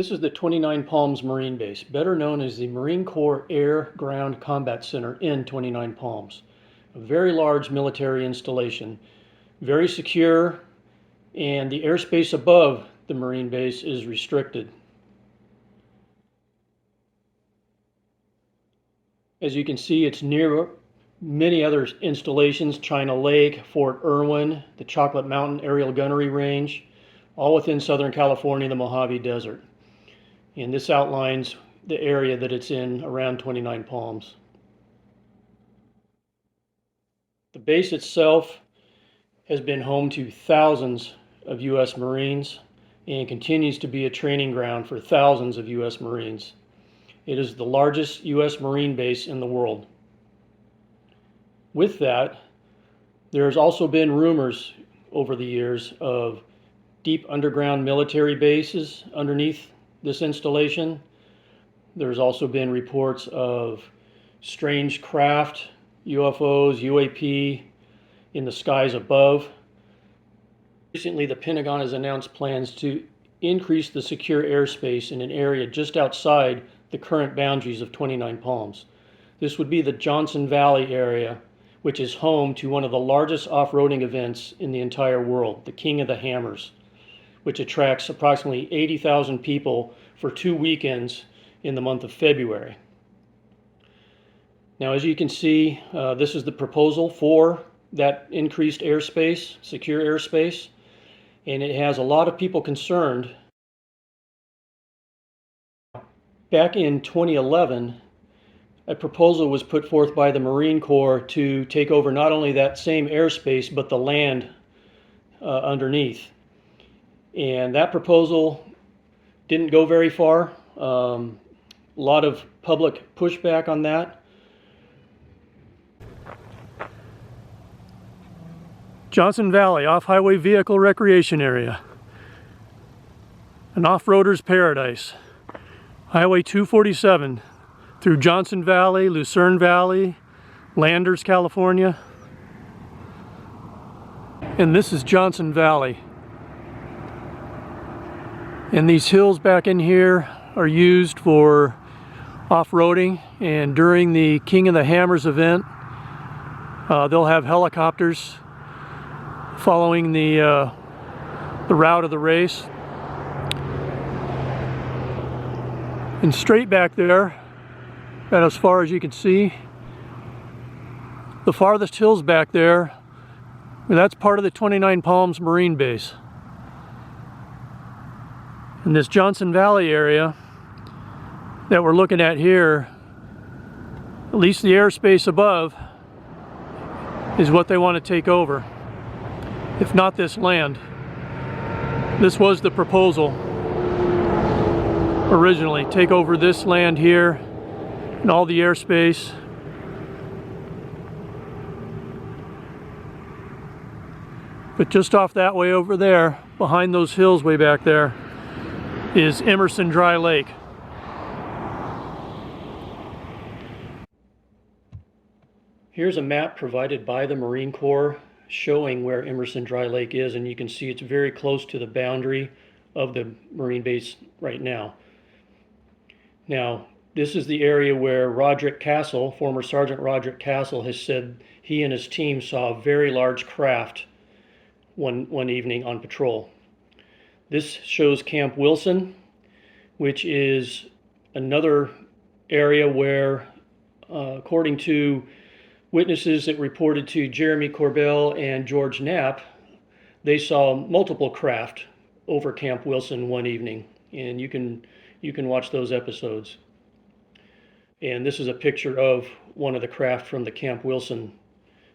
This is the Twentynine Palms Marine Base, better known as the Marine Corps Air Ground Combat Center in Twentynine Palms. A very large military installation, very secure, and the airspace above the Marine Base is restricted. As you can see, it's near many other installations: China Lake, Fort Irwin, the Chocolate Mountain Aerial Gunnery Range, all within Southern California, the Mojave Desert. And this outlines the area that it's in around Twentynine Palms. The base itself has been home to thousands of U.S. Marines and continues to be a training ground for thousands of U.S. Marines. It is the largest U.S. Marine base in the world. With that, there has also been rumors over the years of deep underground military bases underneath this installation. There's also been reports of strange craft, UFOs, UAP in the skies above. Recently, the Pentagon has announced plans to increase the secure airspace in an area just outside the current boundaries of Twentynine Palms. This would be the Johnson Valley area, which is home to one of the largest off-roading events in the entire world, the King of the Hammers, which attracts approximately 80,000 people for 2 weekends in the month of February. Now, as you can see, this is the proposal for that increased airspace, secure airspace, and it has a lot of people concerned. Back in 2011, a proposal was put forth by the Marine Corps to take over not only that same airspace, but the land underneath. And that proposal didn't go very far. A lot of public pushback on that. Johnson Valley Off-Highway Vehicle Recreation Area. An off-roader's paradise. Highway 247 through Johnson Valley, Lucerne Valley, Landers, California. And this is Johnson Valley. And these hills back in here are used for off-roading, and during the King of the Hammers event, they'll have helicopters following the route of the race. And straight back there, and as far as you can see, the farthest hills back there, that's part of the Twentynine Palms Marine Base. In this Johnson Valley area that we're looking at here, at least the airspace above is what they want to take over, if not this land. This was the proposal originally: take over this land here and all the airspace. But just off that way over there, behind those hills way back there, is Emerson Dry Lake. Here's a map provided by the Marine Corps showing where Emerson Dry Lake is, and you can see it's very close to the boundary of the Marine Base right now. Now, this is the area where Roderick Castle, former Sergeant Roderick Castle, has said he and his team saw a very large craft one evening on patrol. This shows Camp Wilson, which is another area where, according to witnesses that reported to Jeremy Corbell and George Knapp, they saw multiple craft over Camp Wilson one evening, and you can watch those episodes. And this is a picture of one of the craft from the Camp Wilson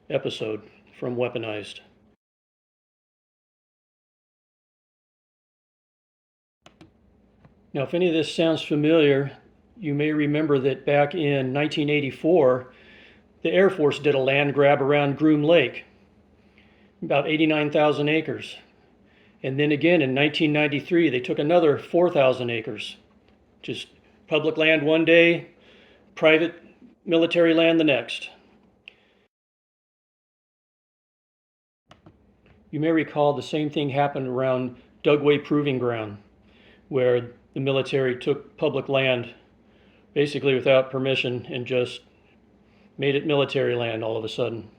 episode from Weaponized. Now, if any of this sounds familiar, you may remember that back in 1984, the Air Force did a land grab around Groom Lake, about 89,000 acres. And then again in 1993, they took another 4,000 acres. Just public land one day, private military land the next. You may recall the same thing happened around Dugway Proving Ground, where the military took public land basically without permission and just made it military land all of a sudden.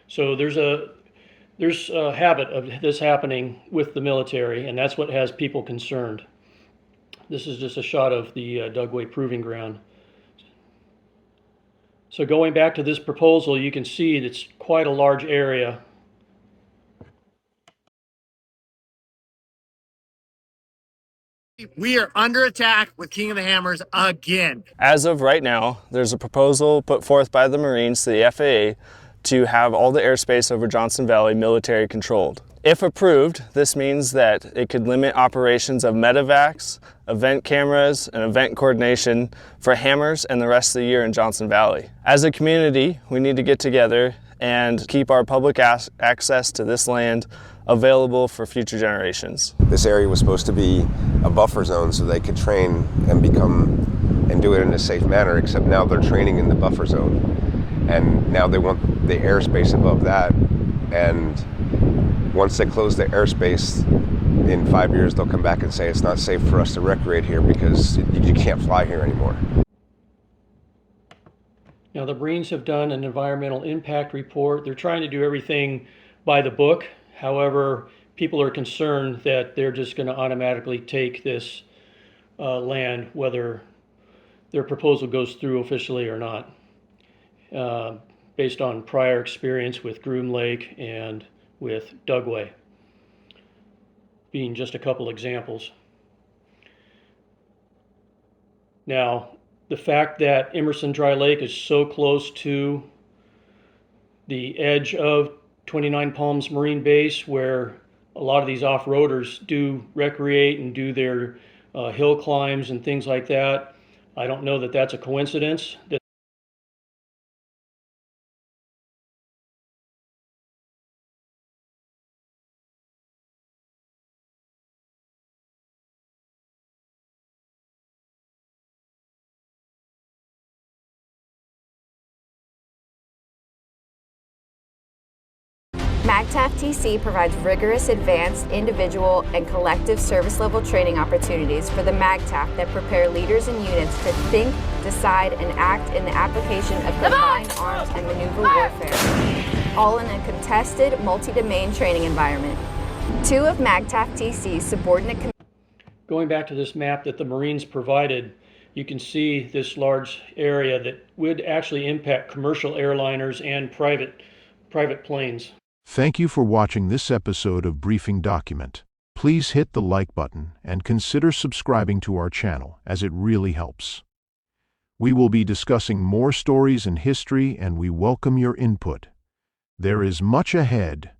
So there's a habit of this happening with the military, and that's what has people concerned. This is just a shot of the Dugway Proving Ground. So going back to this proposal, you can see it's quite a large area. We are under attack with King of the Hammers again. As of right now, there's a proposal put forth by the Marines to the FAA to have all the airspace over Johnson Valley military controlled. If approved, this means that it could limit operations of medevacs, event cameras, and event coordination for Hammers and the rest of the year in Johnson Valley. As a community, we need to get together and keep our public access to this land available for future generations. This area was supposed to be a buffer zone so they could train and do it in a safe manner, except now they're training in the buffer zone. And now they want the airspace above that. And once they close the airspace, in 5 years they'll come back and say it's not safe for us to recreate here because you can't fly here anymore. Now the Marines have done an environmental impact report. They're trying to do everything by the book. However, people are concerned that they're just going to automatically take this land, whether their proposal goes through officially or not, based on prior experience with Groom Lake and with Dugway, being just a couple examples. Now, the fact that Emerson Dry Lake is so close to the edge of Twentynine Palms Marine Base, where a lot of these off-roaders do recreate and do their hill climbs and things like that, I don't know that that's a coincidence. MAGTF TC provides rigorous advanced individual and collective service level training opportunities for the MAGTF that prepare leaders and units to think, decide, and act in the application of combined arms and maneuver warfare, all in a contested, multi-domain training environment. Two of MAGTF TC's subordinate Going back to this map that the Marines provided, you can see this large area that would actually impact commercial airliners and private planes. Thank you for watching this episode of Briefing Document. Please hit the like button and consider subscribing to our channel, as it really helps. We will be discussing more stories in history, and we welcome your input. There is much ahead.